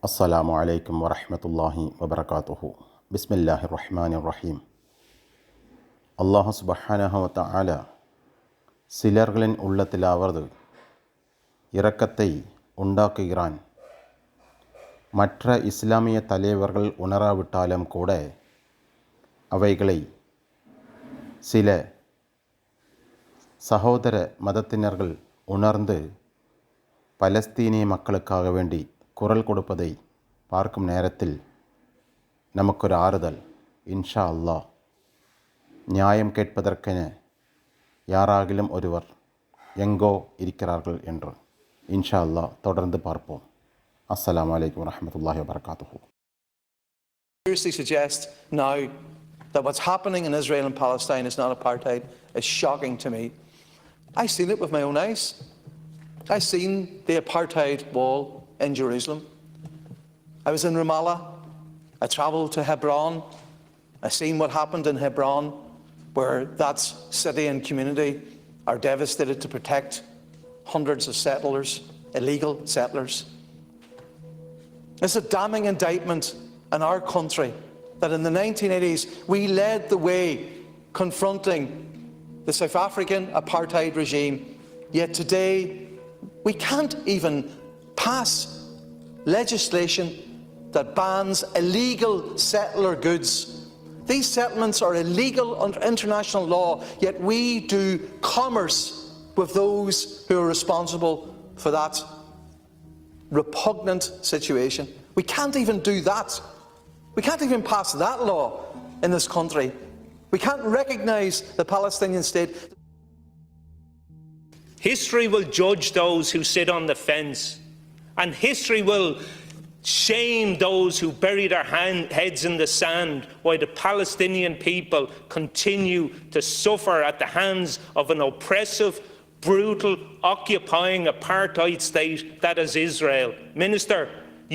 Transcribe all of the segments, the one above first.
Assalamu alaikum wa rahmatullahi wa barakatuhu. Bismillahir Rahmanir Rahim. அல்லாஹ் சுப்ஹானஹு வ தஆலா சிலர்களின் உள்ளத்திலாவது இரக்கத்தை உண்டாக்குகிறான். மற்ற இஸ்லாமிய தலைவர்கள் உணராவிட்டாலும் கூட அவைகளை சில சகோதர மதத்தினர்கள் உணர்ந்து பலஸ்தீனிய மக்களுக்காக வேண்டி குரல் கொடுப்பதை பார்க்கும் நேரத்தில் நமக்கொரு ஆறுதல். இன்ஷா அல்லாஹ் நியாயம் கேட்பதற்கென யாராகிலும் ஒருவர் எங்கோ இருக்கிறார்கள் என்று இன்ஷா அல்லாஹ் தொடர்ந்து பார்ப்போம். அஸ்ஸலாமு அலைக்கும் வரஹ்மத்துல்லாஹி வபரகாத்துஹு. Seriously suggest now that what's happening in Israel and Palestine is not apartheid is shocking to me. I've seen it with my own eyes. I've seen the apartheid wall in Jerusalem. I was in Ramallah. I travelled to Hebron. I've seen what happened in Hebron, where that city and community are devastated to protect hundreds of settlers, illegal settlers. It's a damning indictment in our country that in the 1980s we led the way confronting the South African apartheid regime, yet today we can't even pass legislation that bans illegal settler goods. These settlements are illegal under international law, yet we do commerce with those who are responsible for that repugnant situation. We can't even do that. We can't even pass that law in this country. We can't recognise the Palestinian state. History will judge those who sit on the fence, and history will shame those who bury their heads in the sand while the Palestinian people continue to suffer at the hands of an oppressive, brutal, occupying apartheid state that is Israel. Minister,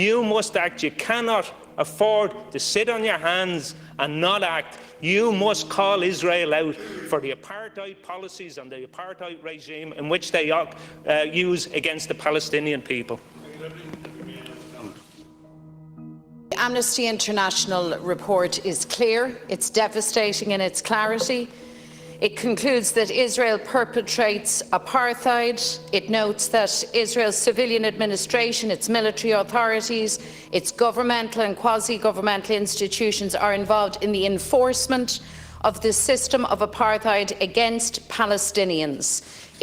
you must act. You cannot afford to sit on your hands and not act. You must call Israel out for the apartheid policies and the apartheid regime in which they use against the Palestinian people. The Amnesty International report is clear. It's devastating in its clarity. It concludes that Israel perpetrates apartheid. It notes that Israel's civilian administration, its military authorities, its governmental and quasi-governmental institutions are involved in the enforcement of the system of apartheid against Palestinians.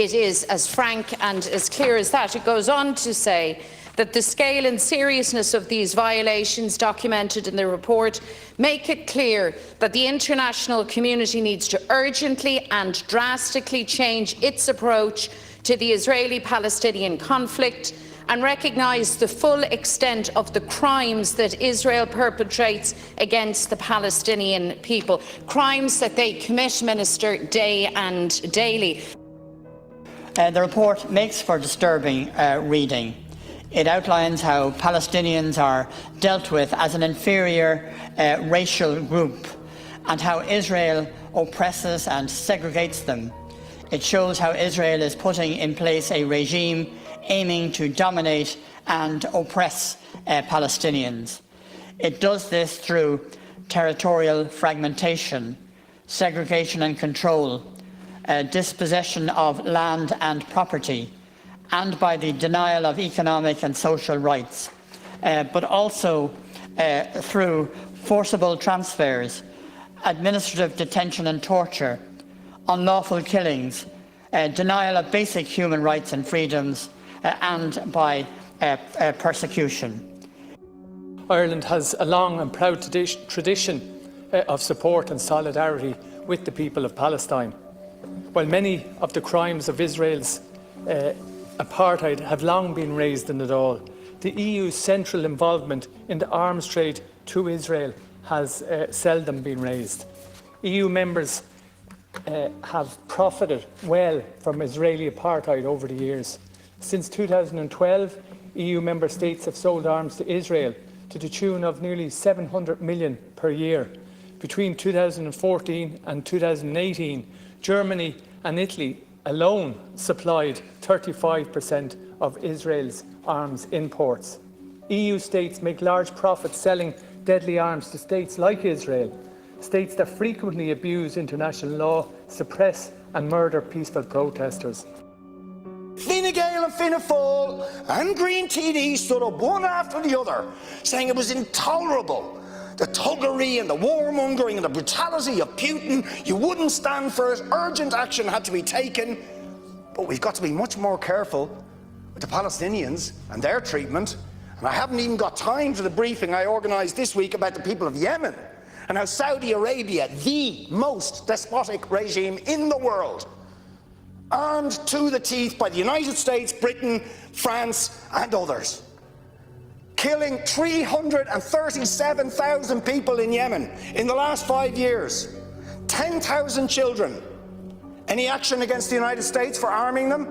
It is as frank and as clear as that. It goes on to say that the scale and seriousness of these violations documented in the report make it clear that the international community needs to urgently and drastically change its approach to the Israeli-Palestinian conflict and recognise the full extent of the crimes that Israel perpetrates against the Palestinian people, crimes that they commit, Minister, day and daily. The report makes for disturbing reading. It outlines how Palestinians are dealt with as an inferior racial group and how Israel oppresses and segregates them. It shows how Israel is putting in place a regime aiming to dominate and oppress Palestinians. It does this through territorial fragmentation, segregation and control, dispossession of land and property, and by the denial of economic and social rights, but also through forcible transfers, administrative detention and torture, unlawful killings, denial of basic human rights and freedoms, and by persecution. Ireland has a long and proud tradition of support and solidarity with the people of Palestine. While many of the crimes of Israel's apartheid have long been raised in it all, the EU's central involvement in the arms trade to Israel has seldom been raised. EU members have profited well from Israeli apartheid over the years. Since 2012, EU member states have sold arms to Israel to the tune of nearly 700 million per year. Between 2014 and 2018, Germany and Italy alone supplied 35% of Israel's arms imports. EU states make large profits selling deadly arms to states like Israel, states that frequently abuse international law, suppress and murder peaceful protesters. Fine Gael and Fianna Fáil and Green TD stood up one after the other, saying it was intolerable. The thuggery and the warmongering and the brutality of Putin, you wouldn't stand for it, urgent action had to be taken. But we've got to be much more careful with the Palestinians and their treatment. And I haven't even got time for the briefing I organised this week about the people of Yemen and how Saudi Arabia, the most despotic regime in the world, armed to the teeth by the United States, Britain, France and others, killing 337,000 people in Yemen in the last 5 years, 10,000 children. Any action against the United States for arming them?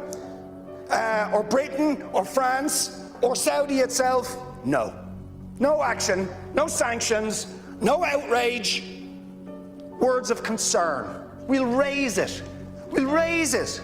Or Britain, or France, or Saudi itself? No. No action, no sanctions, no outrage. Words of concern. We'll raise it. We'll raise it.